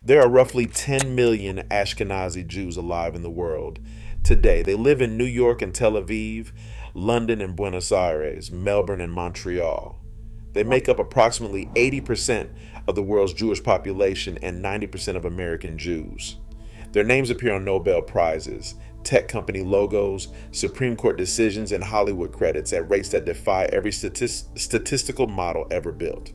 There are roughly 10 million Ashkenazi Jews alive in the world today. They live in New York and Tel Aviv, London and Buenos Aires, Melbourne and Montreal. They make up approximately 80% of the world's Jewish population and 90% of American Jews. Their names appear on Nobel Prizes, tech company logos, Supreme Court decisions, and Hollywood credits at rates that defy every statistical model ever built.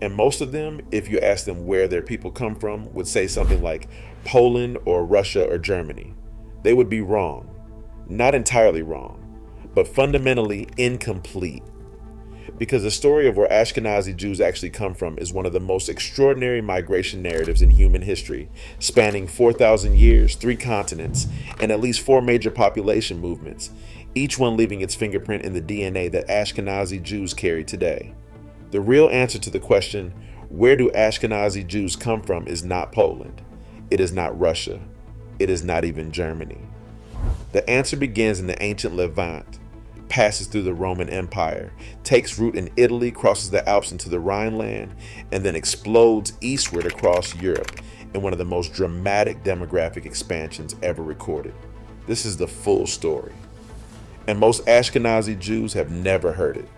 And most of them, if you ask them where their people come from, would say something like Poland or Russia or Germany. They would be wrong. Not entirely wrong, but fundamentally incomplete. Because the story of where Ashkenazi Jews actually come from is one of the most extraordinary migration narratives in human history, spanning 4,000 years, 3 continents, and at least 4 major population movements, each one leaving its fingerprint in the DNA that Ashkenazi Jews carry today. The real answer to the question, where do Ashkenazi Jews come from, is not Poland. It is not Russia. It is not even Germany. The answer begins in the ancient Levant, passes through the Roman Empire, takes root in Italy, crosses the Alps into the Rhineland, and then explodes eastward across Europe in one of the most dramatic demographic expansions ever recorded. This is the full story. And most Ashkenazi Jews have never heard it.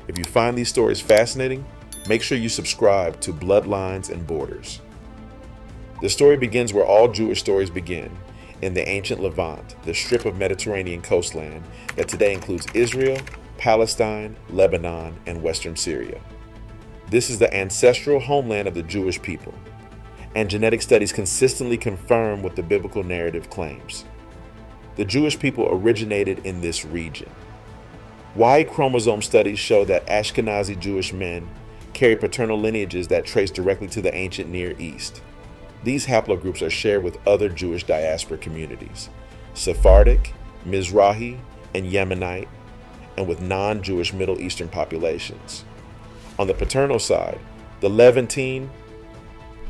If you find these stories fascinating, make sure you subscribe to Bloodlines and Borders. The story begins where all Jewish stories begin, in the ancient Levant, the strip of Mediterranean coastland that today includes Israel, Palestine, Lebanon, and Western Syria. This is the ancestral homeland of the Jewish people, and genetic studies consistently confirm what the biblical narrative claims. The Jewish people originated in this region. Y chromosome studies show that Ashkenazi Jewish men carry paternal lineages that trace directly to the ancient Near East. These haplogroups are shared with other Jewish diaspora communities, Sephardic, Mizrahi, and Yemenite, and with non-Jewish Middle Eastern populations. On the paternal side, the Levantine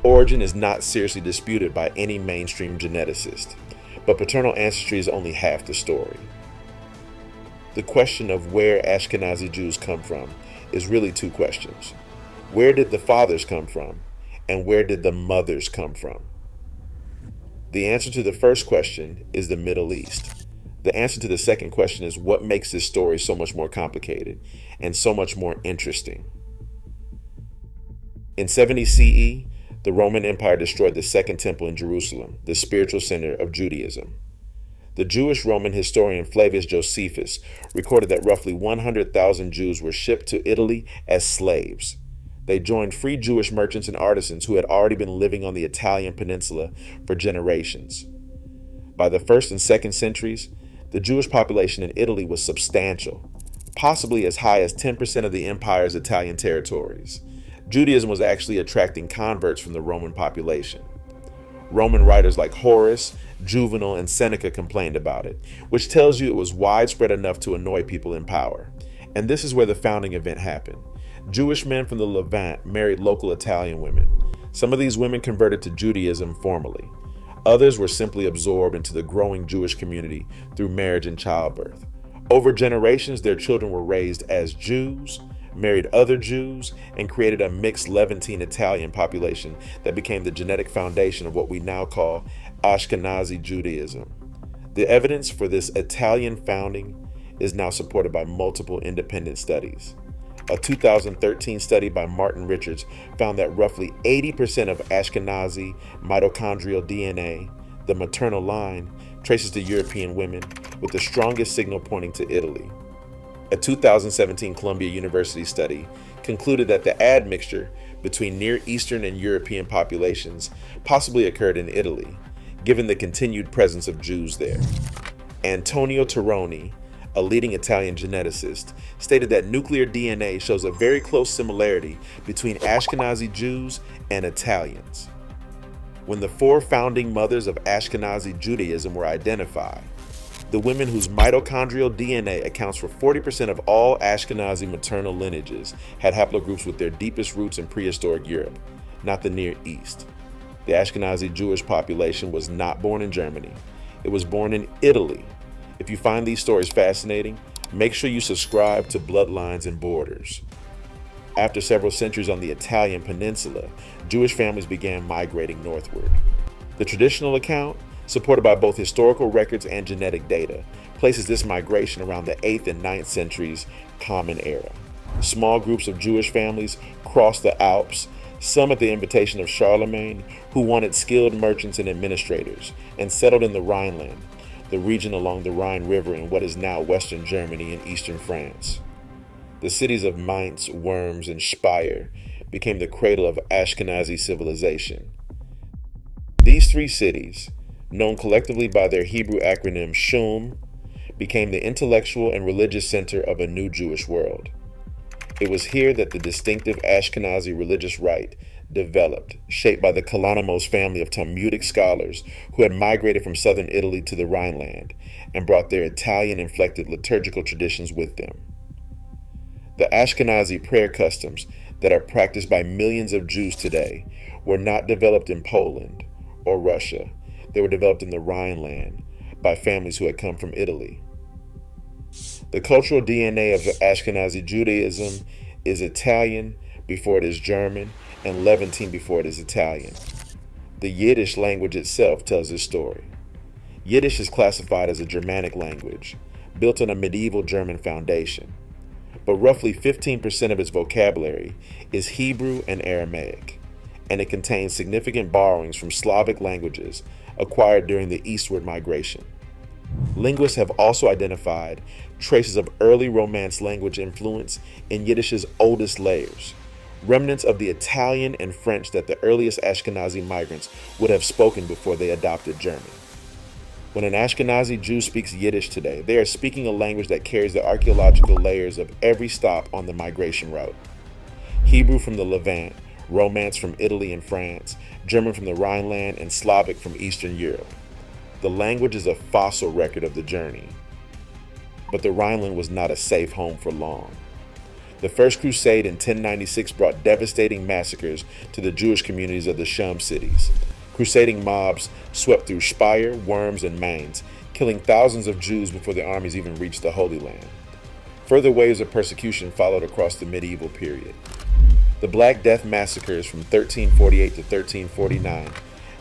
origin is not seriously disputed by any mainstream geneticist, but paternal ancestry is only half the story. The question of where Ashkenazi Jews come from is really 2 questions. Where did the fathers come from, and where did the mothers come from? The answer to the first question is the Middle East. The answer to the second question is what makes this story so much more complicated and so much more interesting. In 70 CE, the Roman Empire destroyed the Second Temple in Jerusalem, the spiritual center of Judaism. The Jewish Roman historian Flavius Josephus recorded that roughly 100,000 Jews were shipped to Italy as slaves. They joined free Jewish merchants and artisans who had already been living on the Italian peninsula for generations. By the 1st and 2nd centuries, the Jewish population in Italy was substantial, possibly as high as 10% of the empire's Italian territories. Judaism was actually attracting converts from the Roman population. Roman writers like Horace, Juvenal, and Seneca complained about it, which tells you it was widespread enough to annoy people in power. And this is where the founding event happened. Jewish men from the Levant married local Italian women. Some of these women converted to Judaism formally. Others were simply absorbed into the growing Jewish community through marriage and childbirth. Over generations, their children were raised as Jews, married other Jews, and created a mixed Levantine Italian population that became the genetic foundation of what we now call Ashkenazi Judaism. The evidence for this Italian founding is now supported by multiple independent studies. A 2013 study by Martin Richards found that roughly 80% of Ashkenazi mitochondrial DNA, the maternal line, traces to European women, with the strongest signal pointing to Italy. A 2017 Columbia University study concluded that the admixture between Near Eastern and European populations possibly occurred in Italy, given the continued presence of Jews there. Antonio Tironi, a leading Italian geneticist, stated that nuclear DNA shows a very close similarity between Ashkenazi Jews and Italians. When the 4 founding mothers of Ashkenazi Judaism were identified, the women whose mitochondrial DNA accounts for 40% of all Ashkenazi maternal lineages had haplogroups with their deepest roots in prehistoric Europe, not the Near East. The Ashkenazi Jewish population was not born in Germany. It was born in Italy. If you find these stories fascinating, make sure you subscribe to Bloodlines and Borders. After several centuries on the Italian peninsula, Jewish families began migrating northward. The traditional account, supported by both historical records and genetic data, places this migration around the 8th and 9th centuries Common Era. Small groups of Jewish families crossed the Alps, some at the invitation of Charlemagne, who wanted skilled merchants and administrators, and settled in the Rhineland, the region along the Rhine River in what is now western Germany and eastern France. The cities of Mainz, Worms, and Speyer became the cradle of Ashkenazi civilization. These three cities, known collectively by their Hebrew acronym SHUM, became the intellectual and religious center of a new Jewish world. It was here that the distinctive Ashkenazi religious rite developed, shaped by the Kalonimos family of Talmudic scholars who had migrated from southern Italy to the Rhineland and brought their Italian-inflected liturgical traditions with them. The Ashkenazi prayer customs that are practiced by millions of Jews today were not developed in Poland or Russia. They were developed in the Rhineland by families who had come from Italy. The cultural DNA of Ashkenazi Judaism is Italian before it is German, and Levantine before it is Italian. The Yiddish language itself tells this story. Yiddish is classified as a Germanic language, built on a medieval German foundation, but roughly 15% of its vocabulary is Hebrew and Aramaic, and it contains significant borrowings from Slavic languages acquired during the eastward migration. Linguists have also identified traces of early Romance language influence in Yiddish's oldest layers, remnants of the Italian and French that the earliest Ashkenazi migrants would have spoken before they adopted German. When an Ashkenazi Jew speaks Yiddish today, they are speaking a language that carries the archaeological layers of every stop on the migration route. Hebrew from the Levant, Romance from Italy and France, German from the Rhineland, and Slavic from Eastern Europe. The language is a fossil record of the journey. But the Rhineland was not a safe home for long. The First Crusade in 1096 brought devastating massacres to the Jewish communities of the Shum cities. Crusading mobs swept through Speyer, Worms, and Mainz, killing thousands of Jews before the armies even reached the Holy Land. Further waves of persecution followed across the medieval period. The Black Death massacres from 1348 to 1349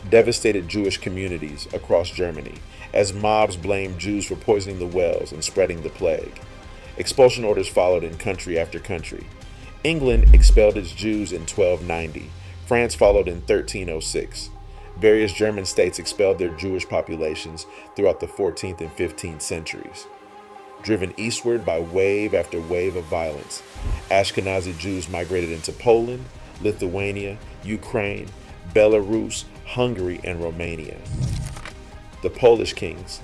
devastated Jewish communities across Germany as mobs blamed Jews for poisoning the wells and spreading the plague. Expulsion orders followed in country after country. England expelled its Jews in 1290. France followed in 1306. Various German states expelled their Jewish populations throughout the 14th and 15th centuries. Driven eastward by wave after wave of violence, Ashkenazi Jews migrated into Poland, Lithuania, Ukraine, Belarus, Hungary, and Romania. The Polish kings,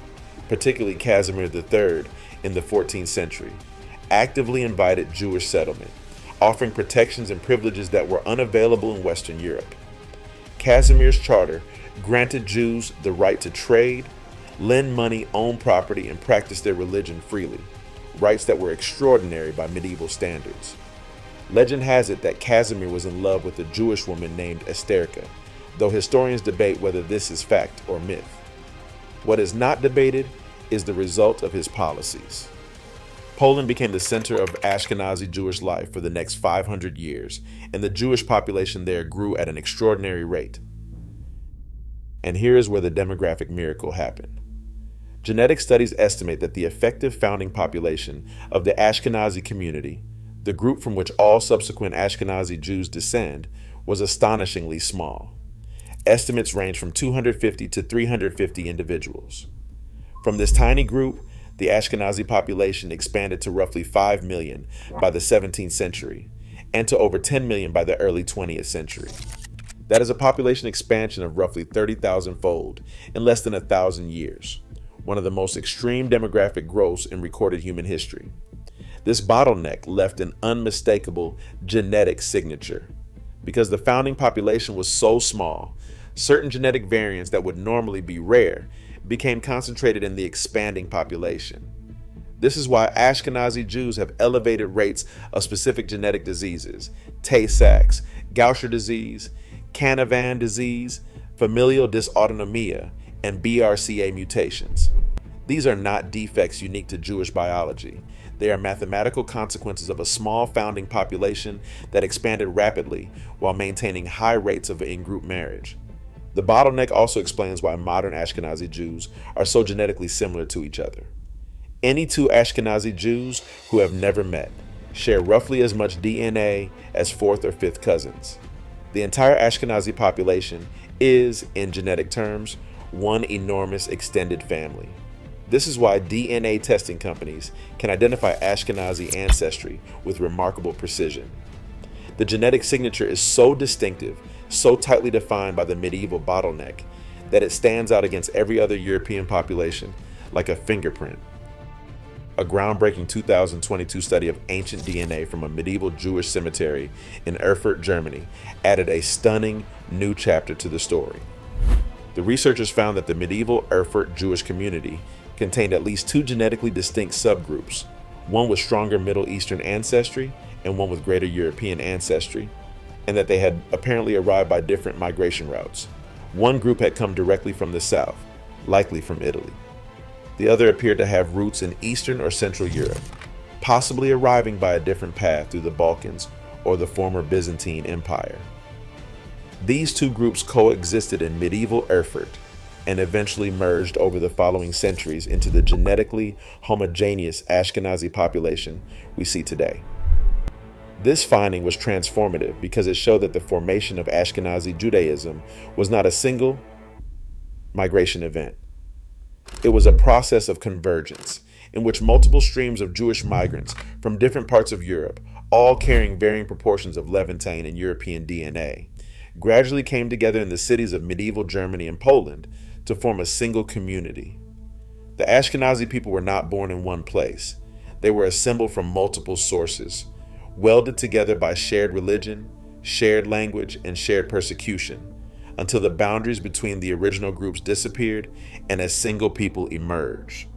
particularly Casimir III in the 14th century, actively invited Jewish settlement, offering protections and privileges that were unavailable in Western Europe. Casimir's charter granted Jews the right to trade, lend money, own property, and practice their religion freely, rights that were extraordinary by medieval standards. Legend has it that Casimir was in love with a Jewish woman named Esterka, though historians debate whether this is fact or myth. What is not debated is the result of his policies. Poland became the center of Ashkenazi Jewish life for the next 500 years, and the Jewish population there grew at an extraordinary rate. And here is where the demographic miracle happened. Genetic studies estimate that the effective founding population of the Ashkenazi community, the group from which all subsequent Ashkenazi Jews descend, was astonishingly small. Estimates range from 250 to 350 individuals. From this tiny group, the Ashkenazi population expanded to roughly 5 million by the 17th century, and to over 10 million by the early 20th century. That is a population expansion of roughly 30,000-fold in less than 1,000 years, one of the most extreme demographic growths in recorded human history. This bottleneck left an unmistakable genetic signature. Because the founding population was so small, certain genetic variants that would normally be rare became concentrated in the expanding population. This is why Ashkenazi Jews have elevated rates of specific genetic diseases: Tay-Sachs, Gaucher disease, Canavan disease, familial dysautonomia, and BRCA mutations. These are not defects unique to Jewish biology. They are mathematical consequences of a small founding population that expanded rapidly while maintaining high rates of in-group marriage. The bottleneck also explains why modern Ashkenazi Jews are so genetically similar to each other. Any two Ashkenazi Jews who have never met share roughly as much DNA as fourth or fifth cousins. The entire Ashkenazi population is, in genetic terms, one enormous extended family. This is why DNA testing companies can identify Ashkenazi ancestry with remarkable precision. The genetic signature is so distinctive, so tightly defined by the medieval bottleneck, that it stands out against every other European population like a fingerprint. A groundbreaking 2022 study of ancient DNA from a medieval Jewish cemetery in Erfurt, Germany, added a stunning new chapter to the story. The researchers found that the medieval Erfurt Jewish community contained at least two genetically distinct subgroups, one with stronger Middle Eastern ancestry and one with greater European ancestry, and that they had apparently arrived by different migration routes. One group had come directly from the south, likely from Italy. The other appeared to have roots in Eastern or Central Europe, possibly arriving by a different path through the Balkans or the former Byzantine Empire. These two groups coexisted in medieval Erfurt and eventually merged over the following centuries into the genetically homogeneous Ashkenazi population we see today. This finding was transformative because it showed that the formation of Ashkenazi Judaism was not a single migration event. It was a process of convergence in which multiple streams of Jewish migrants from different parts of Europe, all carrying varying proportions of Levantine and European DNA, gradually came together in the cities of medieval Germany and Poland to form a single community. The Ashkenazi people were not born in one place. They were assembled from multiple sources, welded together by shared religion, shared language, and shared persecution, until the boundaries between the original groups disappeared and a single people emerged.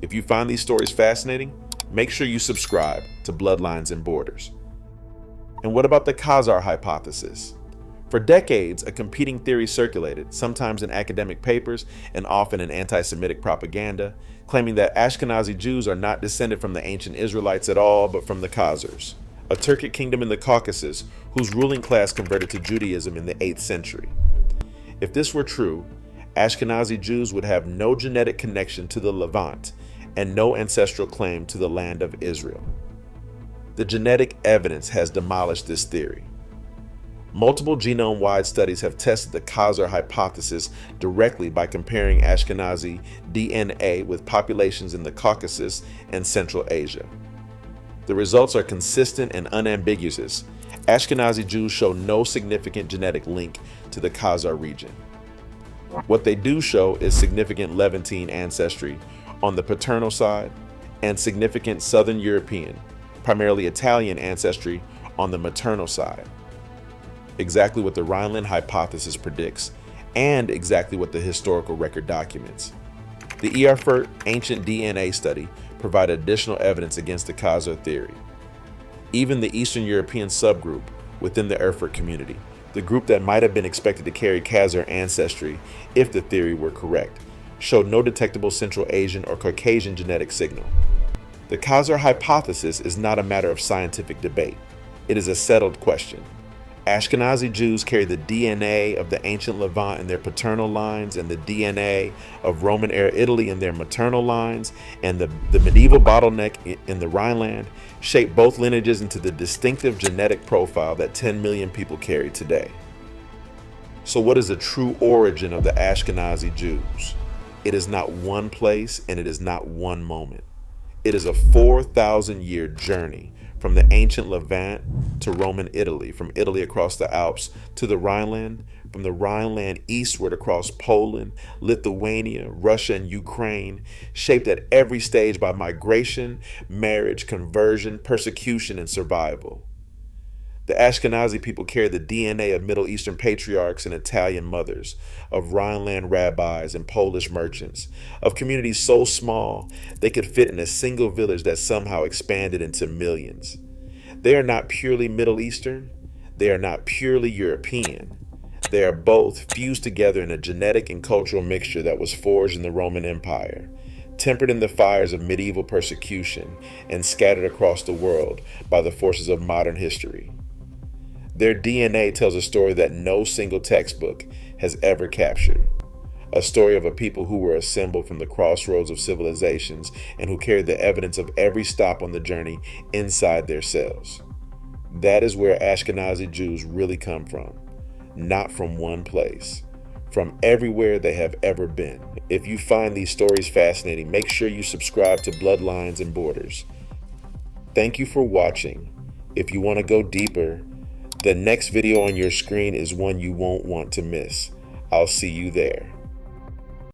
If you find these stories fascinating, make sure you subscribe to Bloodlines and Borders. And what about the Khazar hypothesis? For decades, a competing theory circulated, sometimes in academic papers and often in anti-Semitic propaganda, claiming that Ashkenazi Jews are not descended from the ancient Israelites at all, but from the Khazars, a Turkic kingdom in the Caucasus whose ruling class converted to Judaism in the 8th century. If this were true, Ashkenazi Jews would have no genetic connection to the Levant and no ancestral claim to the land of Israel. The genetic evidence has demolished this theory. Multiple genome-wide studies have tested the Khazar hypothesis directly by comparing Ashkenazi DNA with populations in the Caucasus and Central Asia. The results are consistent and unambiguous. Ashkenazi Jews show no significant genetic link to the Khazar region. What they do show is significant Levantine ancestry on the paternal side and significant Southern European, primarily Italian ancestry on the maternal side. Exactly what the Rhineland hypothesis predicts, and exactly what the historical record documents. The Erfurt ancient DNA study provided additional evidence against the Khazar theory. Even the Eastern European subgroup within the Erfurt community, the group that might have been expected to carry Khazar ancestry if the theory were correct, showed no detectable Central Asian or Caucasian genetic signal. The Khazar hypothesis is not a matter of scientific debate. It is a settled question. Ashkenazi Jews carry the DNA of the ancient Levant in their paternal lines and the DNA of Roman-era Italy in their maternal lines, and the medieval bottleneck in the Rhineland shape both lineages into the distinctive genetic profile that 10 million people carry today. So what is the true origin of the Ashkenazi Jews? It is not one place and it is not one moment. It is a 4,000-year journey from the ancient Levant to Roman Italy, from Italy across the Alps to the Rhineland, from the Rhineland eastward across Poland, Lithuania, Russia, and Ukraine, shaped at every stage by migration, marriage, conversion, persecution, and survival. The Ashkenazi people carry the DNA of Middle Eastern patriarchs and Italian mothers, of Rhineland rabbis and Polish merchants, of communities so small they could fit in a single village that somehow expanded into millions. They are not purely Middle Eastern, they are not purely European. They are both fused together in a genetic and cultural mixture that was forged in the Roman Empire. tempered in the fires of medieval persecution and scattered across the world by the forces of modern history. Their DNA tells a story that no single textbook has ever captured. A story of a people who were assembled from the crossroads of civilizations and who carried the evidence of every stop on the journey inside their cells. That is where Ashkenazi Jews really come from, not from one place, from everywhere they have ever been. If you find these stories fascinating, make sure you subscribe to Bloodlines and Borders. Thank you for watching. If you want to go deeper, the next video on your screen is one you won't want to miss. I'll see you there.